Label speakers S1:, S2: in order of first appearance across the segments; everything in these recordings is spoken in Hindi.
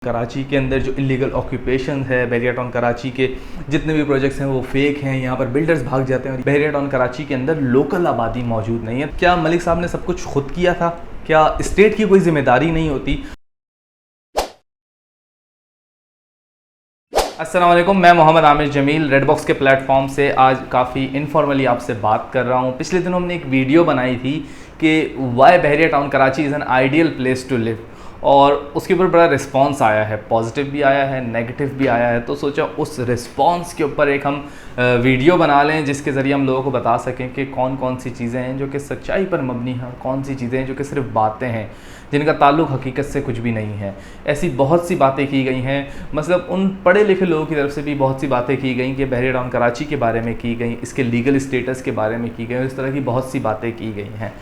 S1: कराची के अंदर जो इलीगल ऑक्यूपेशन है, बहरिया टाउन कराची के जितने भी प्रोजेक्ट्स हैं वो फेक हैं। यहाँ पर बिल्डर्स भाग जाते हैं और बहरिया टाउन कराची के अंदर लोकल आबादी मौजूद नहीं है। क्या मलिक साहब ने सब कुछ खुद किया था? क्या स्टेट की कोई जिम्मेदारी नहीं होती? अस्सलाम वालेकुम, मैं मोहम्मद आमिर जमील रेड बॉक्स के प्लेटफॉर्म से आज काफ़ी इनफॉर्मली आपसे बात कर रहा हूँ। पिछले दिनों हमने एक वीडियो बनाई थी कि why Bahria town Karachi is an ideal place to live, और उसके ऊपर बड़ा रिस्पांस आया है, पॉजिटिव भी आया है, नेगेटिव भी आया है। तो सोचा उस रिस्पांस के ऊपर एक हम वीडियो बना लें जिसके ज़रिए हम लोगों को बता सकें कि कौन कौन सी चीज़ें हैं जो कि सच्चाई पर मबनी हैं, कौन सी चीज़ें हैं जो कि सिर्फ बातें हैं जिनका ताल्लुक़ हकीकत से कुछ भी नहीं है। ऐसी बहुत सी बातें की गई हैं, मतलब उन पढ़े लिखे लोगों की तरफ से भी बहुत सी बातें की गई कि बहरिया टाउन कराची के बारे में की गई, इसके लीगल स्टेटस के बारे में की गई, इस तरह की बहुत सी बातें की गई हैं।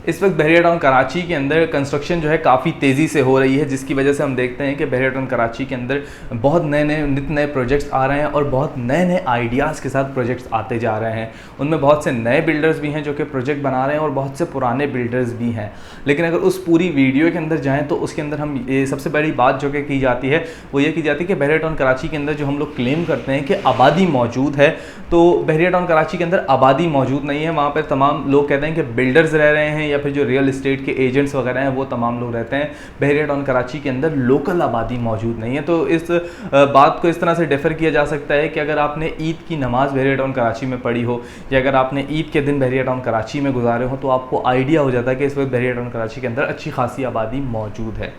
S1: इस वक्त बहरिया टाउन कराची के अंदर कंस्ट्रक्शन जो है काफ़ी तेज़ी से हो रही है, जिसकी वजह से हम देखते हैं कि बहरिया टाउन कराची के अंदर बहुत नए नए नित नए प्रोजेक्ट्स आ रहे हैं और बहुत नए नए आइडियाज़ के साथ प्रोजेक्ट्स आते जा रहे हैं। उनमें बहुत से नए बिल्डर्स भी हैं जो कि प्रोजेक्ट बना रहे हैं और बहुत से पुराने बिल्डर्स भी हैं। लेकिन अगर उस पूरी वीडियो के अंदर जाएँ तो उसके अंदर हम ये सबसे बड़ी बात जो कि की जाती है वो ये की जाती है कि बहरिया टाउन कराची के अंदर जो हम लोग क्लेम करते हैं कि आबादी मौजूद है, तो बहरिया टाउन कराची के अंदर आबादी मौजूद नहीं है। वहाँ पर तमाम लोग कहते हैं कि बिल्डर्स रह रहे हैं या फिर जो रियल एस्टेट के एजेंट्स वगैरह हैं वो तमाम लोग रहते हैं। बहरिया टाउन कराची के अंदर लोकल आबादी मौजूद नहीं है। तो इस बात को इस तरह से डिफ़र किया जा सकता है कि अगर आपने ईद की नमाज़ बहरिया टाउन कराची में पढ़ी हो या अगर आपने ईद के दिन बहरिया टाउन कराची में गुजारे हो तो आपको आइडिया हो जाता है कि इस वक्त बहरिया टाउन कराची के अंदर अच्छी खासी आबादी मौजूद है।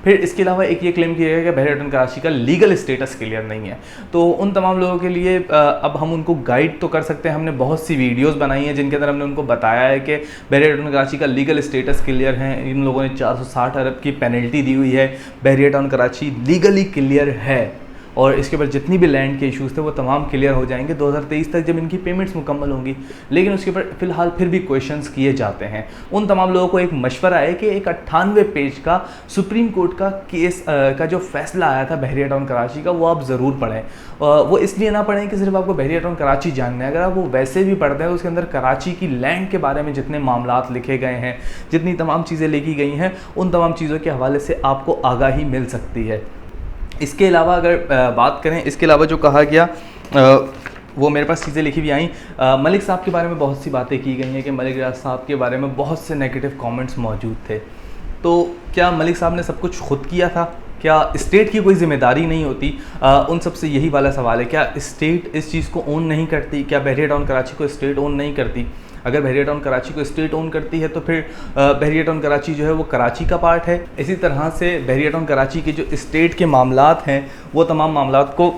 S1: फिर इसके अलावा एक ये क्लेम किया गया कि बहरिया टाउन कराची का लीगल स्टेटस क्लियर नहीं है। तो उन तमाम लोगों के लिए अब हम उनको गाइड तो कर सकते हैं। हमने बहुत सी वीडियोस बनाई हैं जिनके अंदर हमने उनको बताया है कि बहरिया टाउन कराची का लीगल स्टेटस क्लियर है। इन लोगों ने 460 अरब की पेनल्टी दी हुई है। बहरिया टाउन कराची लीगली क्लियर है और इसके ऊपर जितनी भी लैंड के इश्यूज़ थे वो तमाम क्लियर हो जाएंगे 2023 तक जब इनकी पेमेंट्स मुकम्मल होंगी। लेकिन उसके ऊपर फ़िलहाल फिर भी क्वेश्चंस किए जाते हैं। उन तमाम लोगों को एक मशवरा है कि एक 98 पेज का सुप्रीम कोर्ट का केस का जो फैसला आया था बहरिया टाउन कराची का वो आप ज़रूर पढ़ें। वो इसलिए ना पढ़ें कि सिर्फ आपको बहरिया टाउन कराची जानना है। अगर आप वो वैसे भी पढ़ते हैं तो उसके अंदर कराची की लैंड के बारे में जितने मामलात लिखे गए हैं, जितनी तमाम चीज़ें लिखी गई हैं, उन तमाम चीज़ों के हवाले से आपको आगाही मिल सकती है। इसके अलावा अगर बात करें, इसके अलावा जो कहा गया वो मेरे पास चीज़ें लिखी भी आई। मलिक साहब के बारे में बहुत सी बातें की गई हैं कि मलिक रियाज साहब के बारे में बहुत से नेगेटिव कमेंट्स मौजूद थे। तो क्या मलिक साहब ने सब कुछ खुद किया था? क्या स्टेट की कोई ज़िम्मेदारी नहीं होती? उन सब से यही वाला सवाल है, क्या स्टेट इस चीज़ को ओन नहीं करती? क्या बहरिया टाउन कराची को स्टेट ओन नहीं करती? अगर बहरिया टाउन कराची को स्टेट ओन करती है तो फिर बहरिया टाउन कराची जो है वो कराची का पार्ट है। इसी तरह से बहरिया टाउन कराची के जो स्टेट के मामलात हैं वो तमाम मामलात को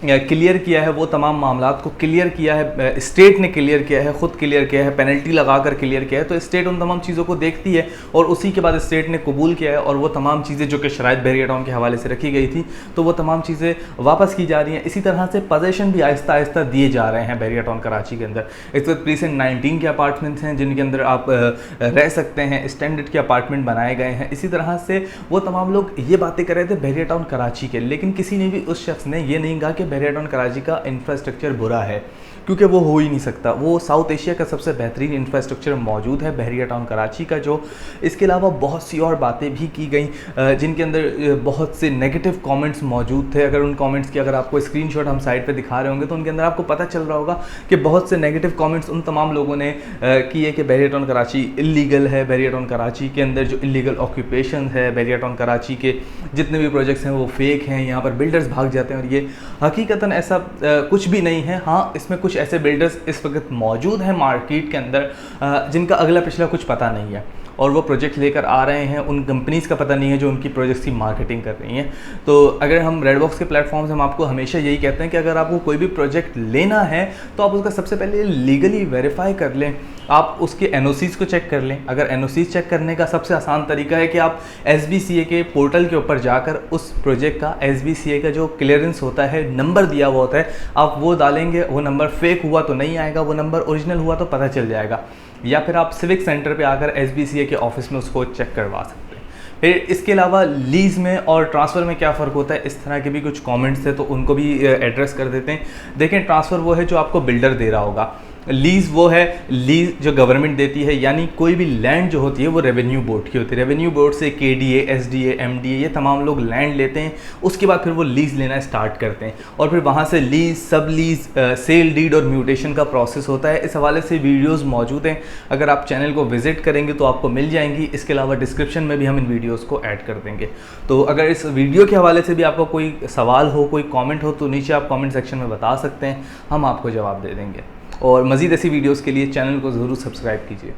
S1: क्लियर किया है, वो तमाम मामलात को क्लियर किया है, स्टेट ने क्लियर किया है, ख़ुद क्लियर किया है, पेनल्टी लगा कर क्लियर किया है। तो स्टेट उन तमाम चीज़ों को देखती है और उसी के बाद स्टेट ने कबूल किया है और वो तमाम चीज़ें जो कि शराइत बहरिया टाउन के हवाले से रखी गई थी तो वो तमाम चीज़ें वापस की जा रही हैं। इसी तरह से पोजेशन भी आहिस्ता आहिस्ता दिए जा रहे हैं बहरिया टाउन कराची के अंदर। इस वक्त प्रीसेंट 19 के अपार्टमेंट्स हैं जिनके अंदर आप रह सकते हैं, स्टैंडर्ड के अपार्टमेंट बनाए गए हैं। इसी तरह से वो तमाम लोग ये बातें कर रहे थे बहरिया टाउन कराची के, लेकिन किसी ने भी उस शख्स ने ये नहीं कहा कि बहरिया टाउन कराची का इंफ्रास्ट्रक्चर बुरा है, क्योंकि वो हो ही नहीं सकता। वो साउथ एशिया का सबसे बेहतरीन इंफ्रास्ट्रक्चर मौजूद है बहरिया टाउन कराची का जो। इसके अलावा बहुत सी और बातें भी की गई जिनके अंदर बहुत से नेगेटिव कमेंट्स मौजूद थे। अगर उन कमेंट्स की अगर आपको स्क्रीनशॉट हम साइड पे दिखा रहे होंगे तो उनके अंदर आपको पता चल रहा होगा कि बहुत से नेगेटिव कमेंट्स उन तमाम लोगों ने किए कि बहरिया टाउन कराची इलीगल है, बहरिया टाउन कराची के अंदर जो इलीगल ऑक्यूपेशन है, बहरिया टाउन कराची के जितने भी प्रोजेक्ट्स हैं वो फेक हैं, यहाँ पर बिल्डर्स भाग जाते हैं। और ये हकीकतन ऐसा कुछ भी नहीं है। हाँ, इसमें कुछ ऐसे बिल्डर्स इस वक्त मौजूद हैं मार्केट के अंदर जिनका अगला पिछला कुछ पता नहीं है और वो प्रोजेक्ट लेकर आ रहे हैं। उन कंपनीज़ का पता नहीं है जो उनकी प्रोजेक्ट्स की मार्केटिंग कर रही हैं। तो अगर हम रेड बॉक्स के प्लेटफॉर्म से हम आपको हमेशा यही कहते हैं कि अगर आपको कोई भी प्रोजेक्ट लेना है तो आप उसका सबसे पहले लीगली वेरीफाई कर लें, आप उसके NOCs को चेक कर लें। अगर NOCs चेक करने का सबसे आसान तरीका है कि आप SBCA के पोर्टल के ऊपर जाकर उस प्रोजेक्ट का SBCA का जो क्लियरेंस होता है, नंबर दिया हुआ होता है, आप वो डालेंगे। वो नंबर फेक हुआ तो नहीं आएगा, वो नंबर ओरिजिनल हुआ तो पता चल जाएगा। या फिर आप सिविक सेंटर पे आकर SBCA के ऑफिस में उसको चेक करवा सकते हैं। फिर इसके अलावा लीज़ में और ट्रांसफ़र में क्या फ़र्क होता है, इस तरह के भी कुछ कमेंट्स थे तो उनको भी एड्रेस कर देते हैं। देखें, ट्रांसफ़र वो है जो आपको बिल्डर दे रहा होगा लीज़ वो है, लीज़ जो गवर्नमेंट देती है, यानी कोई भी लैंड जो होती है वो रेवेन्यू बोर्ड की होती है। रेवेन्यू बोर्ड से KDA, SDA, MDA ये तमाम लोग लैंड लेते हैं, उसके बाद फिर वो लीज़ लेना स्टार्ट करते हैं और फिर वहाँ से लीज़, सब लीज़, सेल डीड और म्यूटेशन का प्रोसेस होता है। इस हवाले से वीडियोस मौजूद हैं, अगर आप चैनल को विज़िट करेंगे तो आपको मिल जाएंगी। इसके अलावा डिस्क्रिप्शन में भी हम इन वीडियोस को ऐड कर देंगे। तो अगर इस वीडियो के हवाले से भी आपका कोई सवाल हो, कोई कमेंट हो, तो नीचे आप कमेंट सेक्शन में बता सकते हैं, हम आपको जवाब दे देंगे। और मज़ीद ऐसी वीडियोस के लिए चैनल को ज़रूर सब्सक्राइब कीजिए।